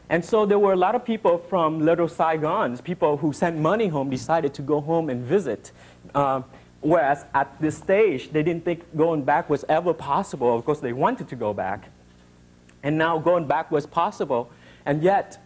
And so there were a lot of people from Little Saigons, people who sent money home, decided to go home and visit. Whereas at this stage, they didn't think going back was ever possible. Of course, they wanted to go back. And now going back was possible. And yet,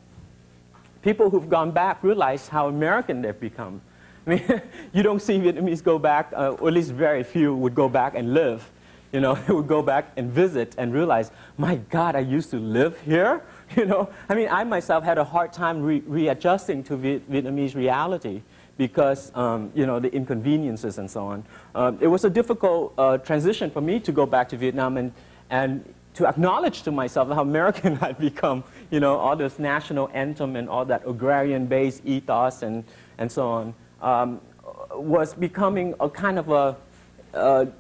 people who've gone back realize how American they've become. I mean, you don't see Vietnamese go back, or at least very few would go back and live. You know, they would go back and visit and realize, my God, I used to live here. You know, I mean, I myself had a hard time readjusting to Vietnamese reality because, you know, the inconveniences and so on. It was a difficult transition for me to go back to Vietnam and to acknowledge to myself how American I'd become. You know, all this national anthem and all that agrarian-based ethos and so on was becoming a kind of a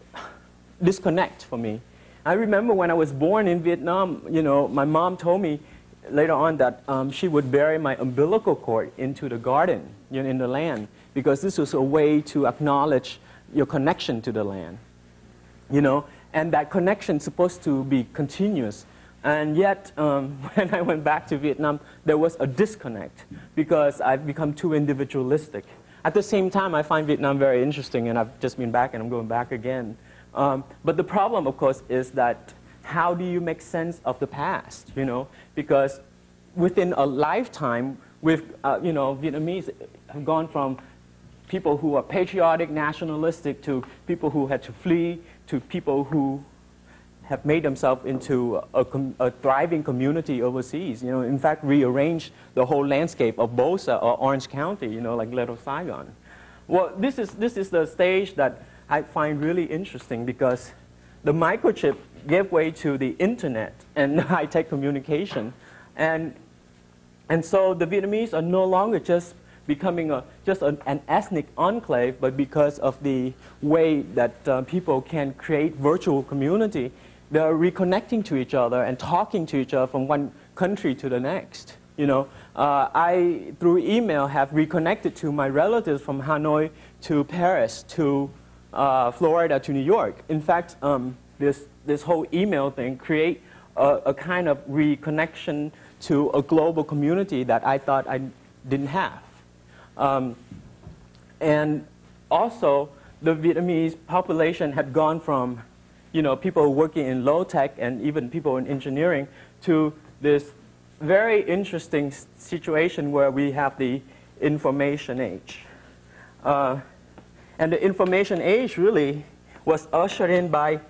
disconnect for me. I remember when I was born in Vietnam, you know, my mom told me later on that she would bury my umbilical cord into the garden, you know, in the land, because this was a way to acknowledge your connection to the land, you know, and that connection is supposed to be continuous. And yet, when I went back to Vietnam, there was a disconnect because I've become too individualistic. At the same time, I find Vietnam very interesting, and I've just been back and I'm going back again. But the problem, of course, is that how do you make sense of the past, you know? Because within a lifetime, with, you know, Vietnamese have gone from people who are patriotic, nationalistic, to people who had to flee, to people who have made themselves into a thriving community overseas. You know, in fact, rearranged the whole landscape of Bosa or Orange County, you know, like Little Saigon. Well, this is the stage that I find really interesting because the microchip gave way to the internet and high-tech communication. And so the Vietnamese are no longer just becoming just an ethnic enclave, but because of the way that people can create virtual community, they're reconnecting to each other and talking to each other from one country to the next. You know, I, through email, have reconnected to my relatives from Hanoi to Paris to Florida to New York. In fact, this whole email thing create a kind of reconnection to a global community that I thought I didn't have. And also, the Vietnamese population had gone from, you know, people working in low tech and even people in engineering to this very interesting situation where we have the information age. And the information age really was ushered in by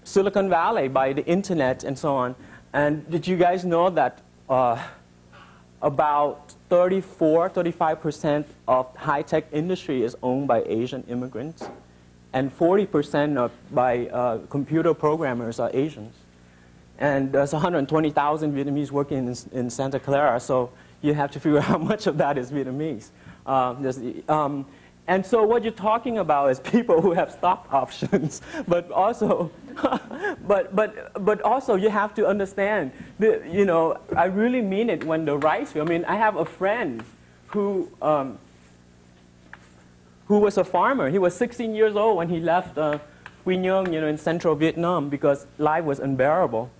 Silicon Valley, by the internet and so on. And did you guys know that about 35% of high-tech industry is owned by Asian immigrants? And 40% by computer programmers are Asians. And there's 120,000 Vietnamese working in Santa Clara, so you have to figure out how much of that is Vietnamese. And so what you're talking about is people who have stock options, but also, but also you have to understand, you know, I really mean it when the rice. I mean, I have a friend who was a farmer. He was 16 years old when he left Quy Nhơn, you know, in central Vietnam because life was unbearable.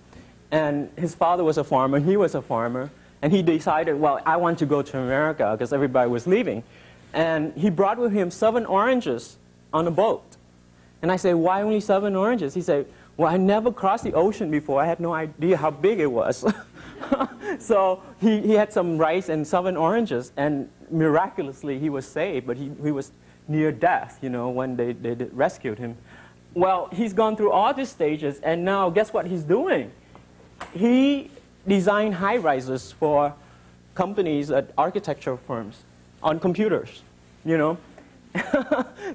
And his father was a farmer, he was a farmer, and he decided, well, I want to go to America because everybody was leaving. And he brought with him 7 oranges on a boat. And I said, why only 7 oranges? He said, well, I never crossed the ocean before. I had no idea how big it was. So he had some rice and 7 oranges, and miraculously he was saved, but he was near death, you know, when they rescued him. Well, he's gone through all these stages, and now guess what he's doing? He designed high-rises for companies at architecture firms on computers, you know.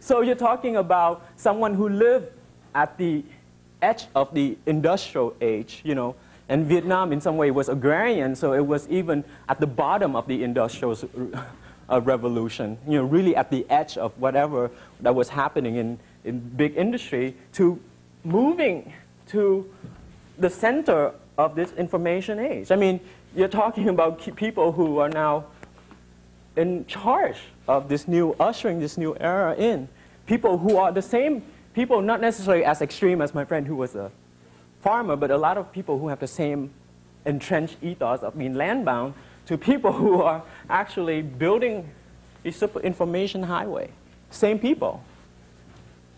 So you're talking about someone who lived at the edge of the industrial age, you know, and Vietnam in some way was agrarian, so it was even at the bottom of the industrial revolution, you know, really at the edge of whatever that was happening in big industry, to moving to the center of this information age. I mean, you're talking about people who are now in charge of this new, ushering this new era in. People who are the same people, not necessarily as extreme as my friend who was a farmer, but a lot of people who have the same entrenched ethos of being landbound to people who are actually building a super information highway. Same people.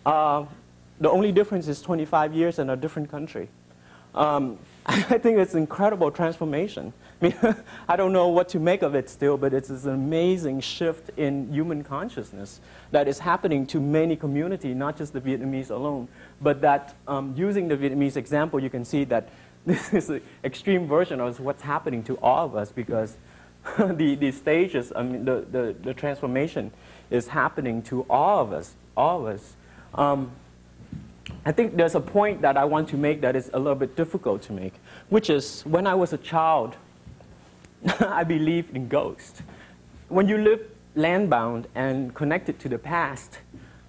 The only difference is 25 years in a different country. I think it's an incredible transformation. I mean, I don't know what to make of it still, but it's an amazing shift in human consciousness that is happening to many communities, not just the Vietnamese alone, but that using the Vietnamese example, you can see that this is an extreme version of what's happening to all of us, because the stages, I mean, the transformation is happening to all of us, all of us. I think there's a point that I want to make that is a little bit difficult to make, which is when I was a child, I believed in ghosts. When you live landbound and connected to the past,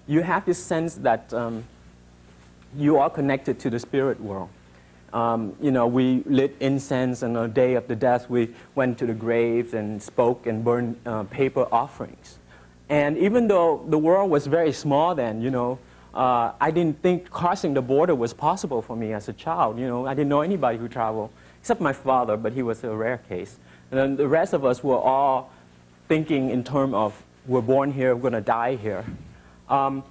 you have this sense that you are connected to the spirit world. You know, we lit incense on the day of the death. We went to the graves and spoke and burned paper offerings. And even though the world was very small then, you know, I didn't think crossing the border was possible for me as a child. You know, I didn't know anybody who traveled, except my father, but he was a rare case. And then the rest of us were all thinking in terms of, we're born here, we're going to die here. And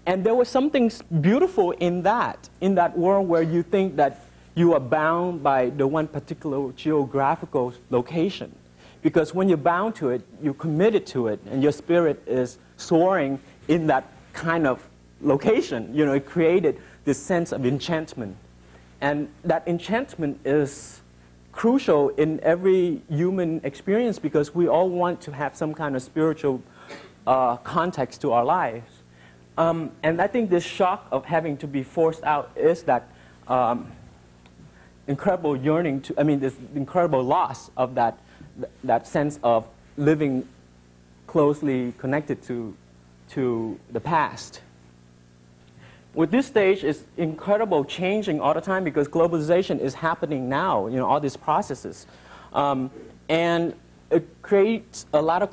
there was something beautiful in that world where you think that you are bound by the one particular geographical location. Because when you're bound to it, you're committed to it, and your spirit is soaring in that kind of location. You know, it created this sense of enchantment. And that enchantment is crucial in every human experience, because we all want to have some kind of spiritual context to our lives. And I think this shock of having to be forced out is that incredible yearning to, I mean, this incredible loss of that sense of living closely connected to the past. With this stage, it's incredible changing all the time, because globalization is happening now, you know, all these processes. And it creates a lot of